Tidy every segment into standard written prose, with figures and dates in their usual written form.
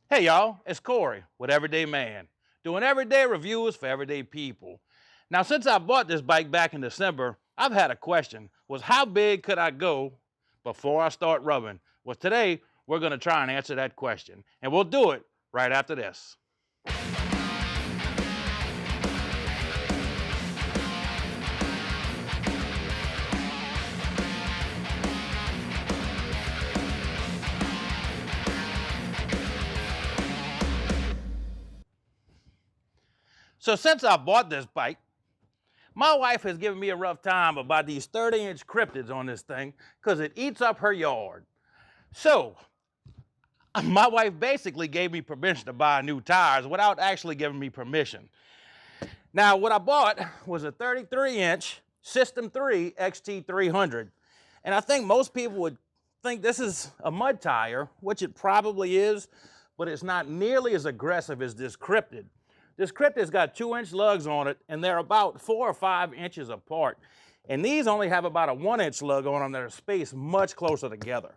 Hey y'all, it's Corey with Everyday Man, doing everyday reviews for everyday people. Now, since I bought this bike back in December, I've had a question, was how big could I go before I start rubbing? Well, today, we're gonna try and answer that question, and we'll do it right after this. So since I bought this bike, my wife has given me a rough time about these 30-inch cryptids on this thing because it eats up her yard. So my wife basically gave me permission to buy new tires without actually giving me permission. Now, what I bought was a 33-inch System 3 XT300. And I think most people would think this is a mud tire, which it probably is, but it's not nearly as aggressive as this cryptid. This cryptid's got 2-inch lugs on it, and they're about 4 or 5 inches apart. And these only have about a 1-inch lug on them that are spaced much closer together.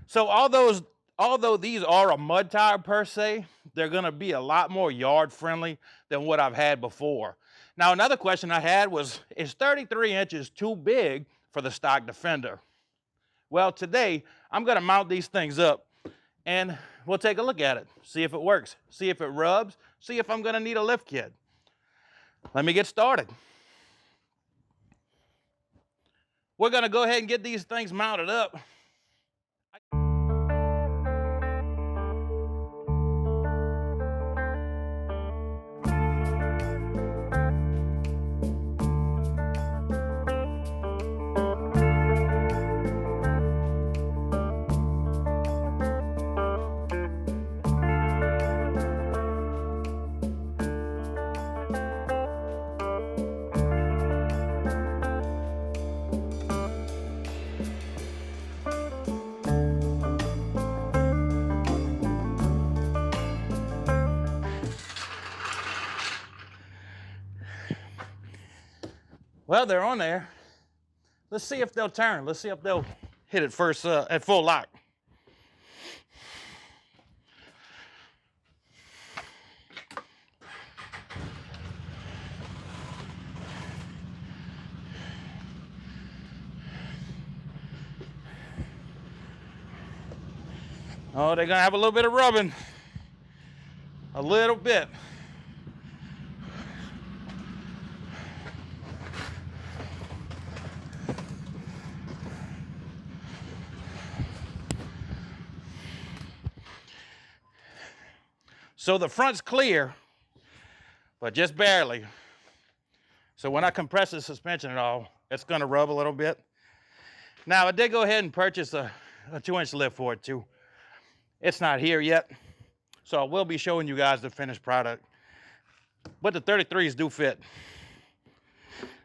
So although these are a mud tire per se, they're gonna be a lot more yard friendly than what I've had before. Now, another question I had was, is 33 inches too big for the stock Defender? Well, today, I'm gonna mount these things up and we'll take a look at it, see if it works, see if it rubs, see if I'm gonna need a lift kit. Let me get started. We're gonna go ahead and get these things mounted up. Well, they're on there. Let's see if they'll turn. Let's see if they'll hit it first at full lock. Oh, they're gonna have a little bit of rubbing. A little bit. So the front's clear, but just barely. So when I compress the suspension at all, it's gonna rub a little bit. Now, I did go ahead and purchase a 2-inch lift for it too. It's not here yet, so I will be showing you guys the finished product. But the 33s do fit.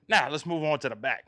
Now, let's move on to the back.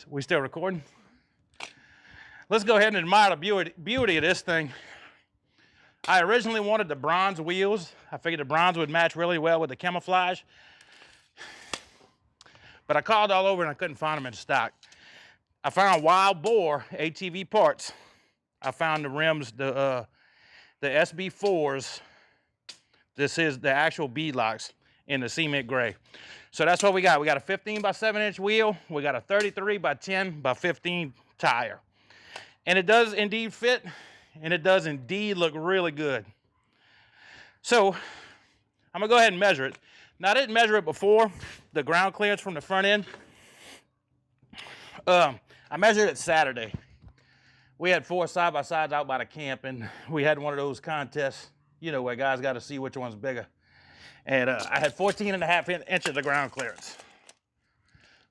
We still recording? Let's go ahead and admire the beauty of this thing. I originally wanted the bronze wheels. I figured the bronze would match really well with the camouflage. But I called all over and I couldn't find them in stock. I found Wild Boar ATV parts. I found the rims, the SB4s. This is the actual bead locks in the cement gray. So that's what we got. We got a 15 by 7-inch wheel. We got a 33 by 10 by 15 tire. And it does indeed fit, and it does indeed look really good. So I'm gonna go ahead and measure it. Now I didn't measure it before, the ground clearance from the front end. I measured it Saturday. We had 4 side-by-sides out by the camp, and we had one of those contests, you know, where guys got to see which one's bigger. And I had 14.5 inches of ground clearance.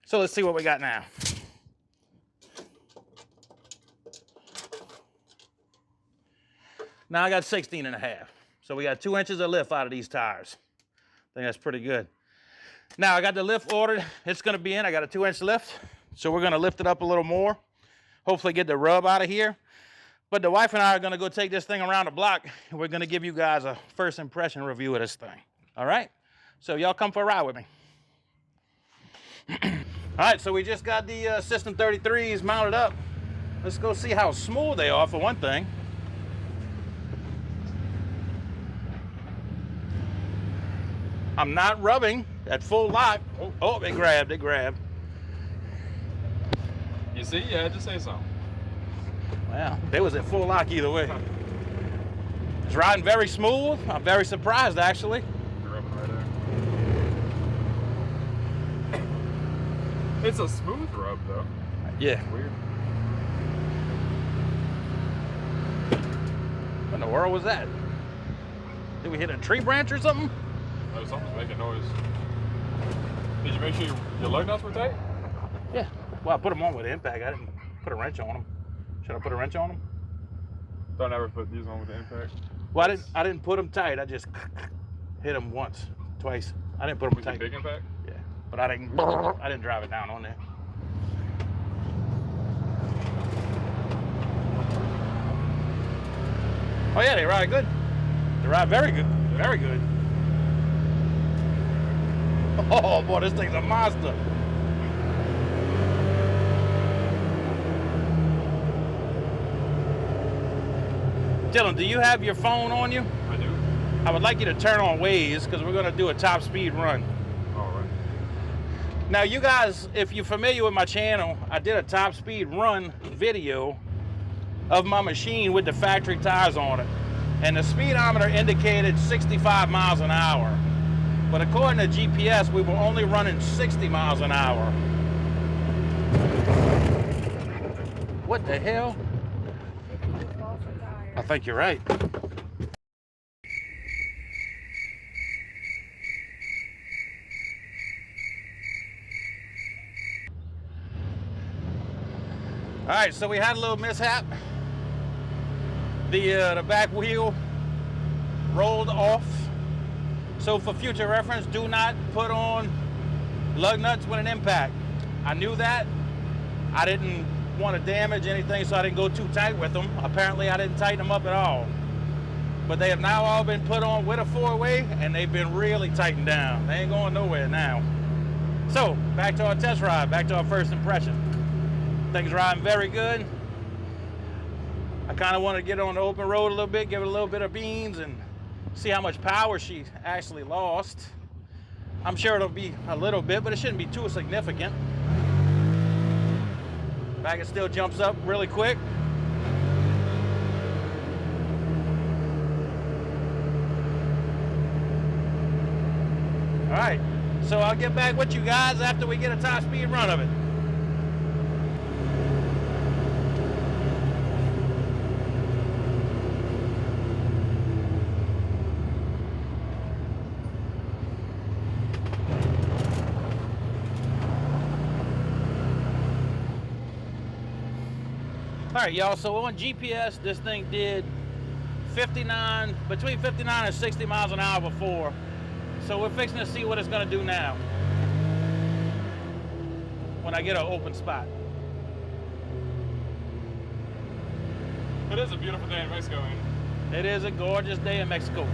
So let's see what we got now. Now I got 16.5. So we got 2 inches of lift out of these tires. I think that's pretty good. Now I got the lift ordered. It's gonna be in. I got a 2-inch lift. So we're gonna lift it up a little more. Hopefully get the rub out of here. But the wife and I are gonna go take this thing around the block, and we're gonna give you guys a first impression review of this thing. All right? So y'all come for a ride with me. All right, so we just got the System 33's mounted up. Let's go see how smooth they are for one thing. I'm not rubbing at full lock. Oh, they grabbed, they grabbed. You see, you had to say something. Well, they was at full lock either way. It's riding very smooth. I'm very surprised, actually. You're rubbing right there. It's a smooth rub, though. Yeah. It's weird. What in the world was that? Did we hit a tree branch or something? Oh, something's making noise. Did you make sure your lug nuts were tight? Yeah. Well, I put them on with the impact. I didn't put a wrench on them. Should I put a wrench on them? Don't ever put these on with the impact. Well, I didn't put them tight. I just hit them once, twice. I didn't put them With tight. the big impact? Yeah. But I didn't drive it down on there. Oh yeah, they ride good. They ride very good. Very good. Oh boy, this thing's a monster. Dylan, do you have your phone on you? I do. I would like you to turn on Waze because we're going to do a top speed run. All right. Now you guys, if you're familiar with my channel, I did a top speed run video of my machine with the factory tires on it. And the speedometer indicated 65 miles an hour. But according to GPS, we were only running 60 miles an hour. What the hell? I think you're right. All right, so we had a little mishap. The back wheel rolled off. So for future reference, do not put on lug nuts with an impact. I knew that. I didn't want to damage anything, so I didn't go too tight with them. Apparently, I didn't tighten them up at all. But they have now all been put on with a 4-way, and they've been really tightened down. They ain't going nowhere now. So, back to our test ride, back to our first impression. Things riding very good. I kind of want to get on the open road a little bit, give it a little bit of beans, and see how much power she actually lost. I'm sure it'll be a little bit, but it shouldn't be too significant. Back it still jumps up really quick. All right, so I'll get back with you guys after we get a top speed run of it. All right, y'all, so on GPS, this thing did between 59 and 60 miles an hour before. So we're fixing to see what it's gonna do now when I get an open spot. It is a beautiful day in Mexico, ain't it? It is a gorgeous day in Mexico.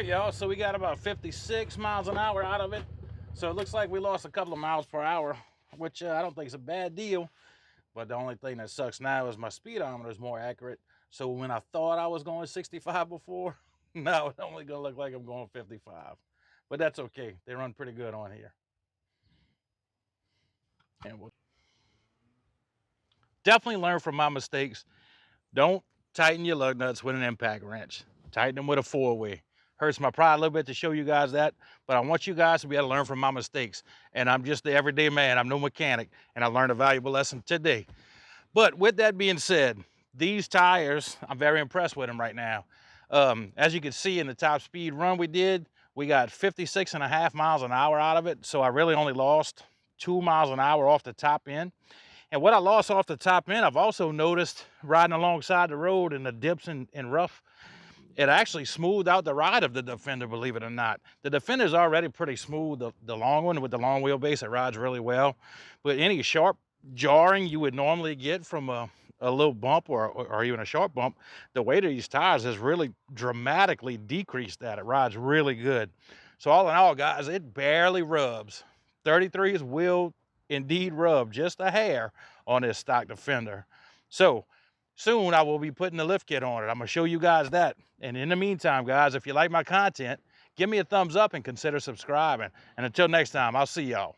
right, y'all, so we got about 56 miles an hour out of it. So it looks like we lost a couple of miles per hour, which I don't think is a bad deal. But the only thing that sucks now is my speedometer is more accurate. So when I thought I was going 65 before, now it's only gonna look like I'm going 55. But that's okay. They run pretty good on here. And we'll definitely learn from my mistakes. Don't tighten your lug nuts with an impact wrench. Tighten them with a 4-way. Hurts my pride a little bit to show you guys that, but I want you guys to be able to learn from my mistakes. And I'm just the everyday man. I'm no mechanic, and I learned a valuable lesson today. But with that being said, these tires, I'm very impressed with them right now. As you can see in the top speed run we did, we got 56.5 miles an hour out of it. So I really only lost 2 miles an hour off the top end. And what I lost off the top end, I've also noticed riding alongside the road in the dips and rough, it actually smoothed out the ride of the Defender, believe it or not. The Defender is already pretty smooth, the long one with the long wheelbase, it rides really well. But any sharp jarring you would normally get from a little bump or even a sharp bump, the weight of these tires has really dramatically decreased that. It rides really good. So all in all, guys, it barely rubs. 33's will indeed rub just a hair on this stock Defender. So soon I will be putting the lift kit on it. I'm gonna show you guys that. And in the meantime, guys, if you like my content, give me a thumbs up and consider subscribing. And until next time, I'll see y'all.